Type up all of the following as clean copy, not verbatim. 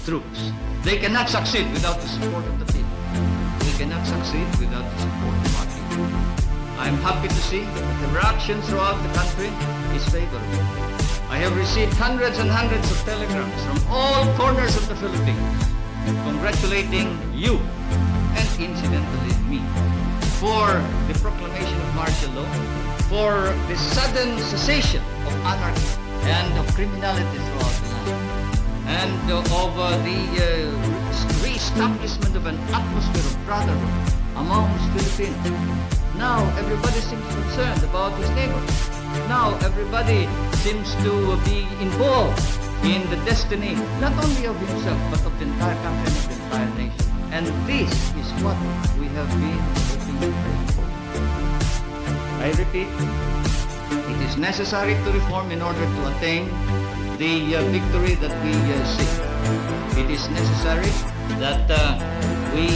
troops. They cannot succeed without the support of the people. They cannot succeed without the support of our people. I'm happy to see that the reaction throughout the country is favorable. I have received hundreds and hundreds of telegrams from all corners of the Philippines congratulating you and incidentally me for the proclamation of martial law, for the sudden cessation of anarchy and of criminality throughout the land, and of the re-establishment of an atmosphere of brotherhood amongst Filipinos. Now everybody seems concerned about his neighbor. Now everybody seems to be involved in the destiny not only of himself but of the entire country and of the entire nation. And this is what we have been working for. I repeat, it is necessary to reform in order to attain the victory that we seek. It is necessary that we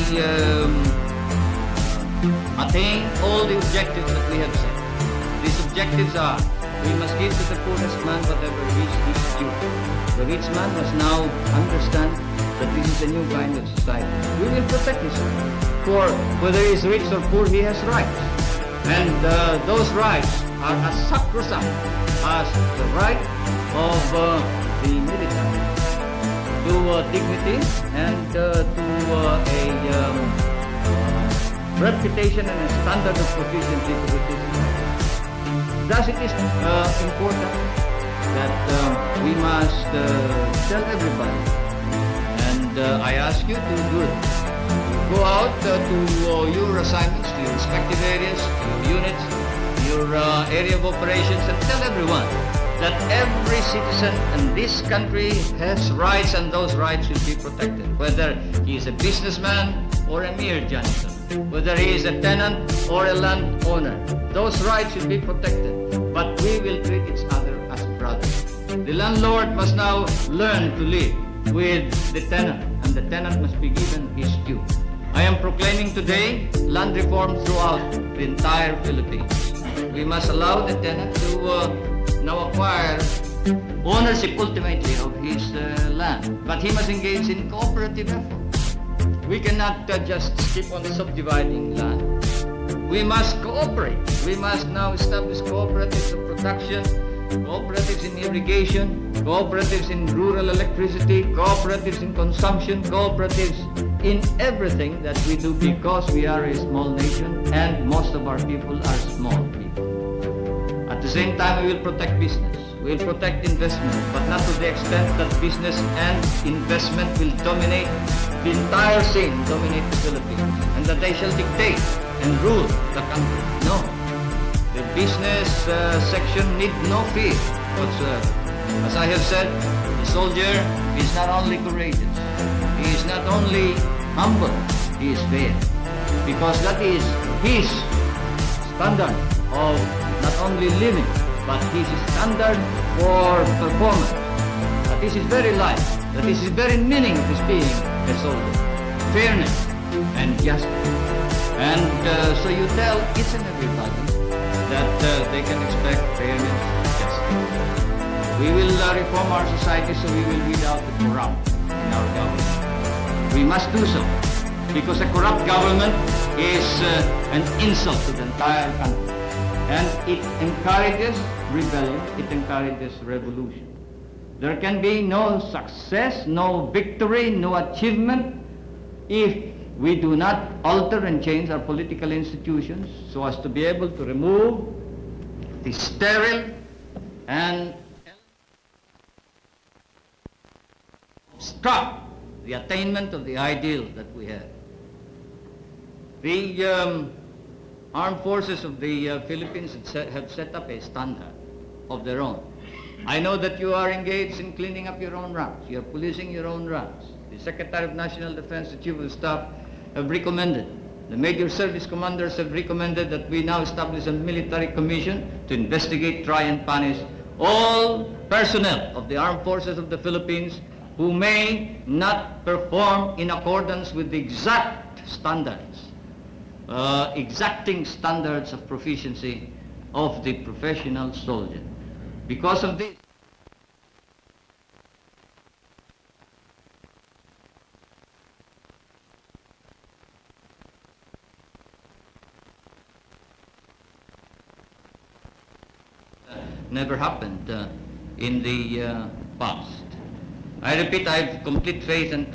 attain all the objectives that we have set. These objectives are: we must give to the poorest man whatever is his due. The rich man must now understand that this is a new kind of society. We will protect his rights. For whether he is rich or poor, he has rights. And those rights are as sacrosanct as the right of the military to dignity and to a reputation and a standard of proficiency to which is entitled. Thus it is important that we must tell everybody, and I ask you to do it. Go out to your assignments, to your respective areas, to your units, your area of operations, and tell everyone that every citizen in this country has rights, and those rights will be protected, whether he is a businessman or a mere janitor, whether he is a tenant or a landowner. Those rights will be protected, but we will treat each other as brothers. The landlord must now learn to live with the tenant, and the tenant must be given his due. I am proclaiming today land reform throughout the entire Philippines. We must allow the tenant to now acquire ownership ultimately of his land, but he must engage in cooperative effort. We cannot just keep on subdividing land. We must cooperate. We must now establish cooperatives of production, cooperatives in irrigation, cooperatives in rural electricity, cooperatives in consumption, cooperatives in everything that we do, because we are a small nation and most of our people are small people. At the same time, we will protect business. We will protect investment, but not to the extent that business and investment will dominate the entire scene, dominate the Philippines, and that they shall dictate and rule the country. No. The business section need no fear whatsoever. As I have said, the soldier is not only courageous, he is not only humble, he is fair. Because that is his standard of not only living, but his standard for performance. That is his very life, that is his very meaning of his being a soldier. Fairness and justice. And so you tell each and everybody that they can expect fairness and justice. We will reform our society so we will weed out the corrupt in our government. We must do so, because a corrupt government is an insult to the entire country. And it encourages rebellion, it encourages revolution. There can be no success, no victory, no achievement if we do not alter and change our political institutions so as to be able to remove the sterile and obstruct the attainment of the ideal that we have. The armed forces of the Philippines have set up a standard of their own. I know that you are engaged in cleaning up your own ranks. You are policing your own ranks. The Secretary of National Defense, the Chief of Staff, have recommended, the major service commanders have recommended that we now establish a military commission to investigate, try and punish all personnel of the armed forces of the Philippines who may not perform in accordance with the exact standards, exacting standards of proficiency of the professional soldier. Because of this, never happened in the past. I repeat, I have complete faith and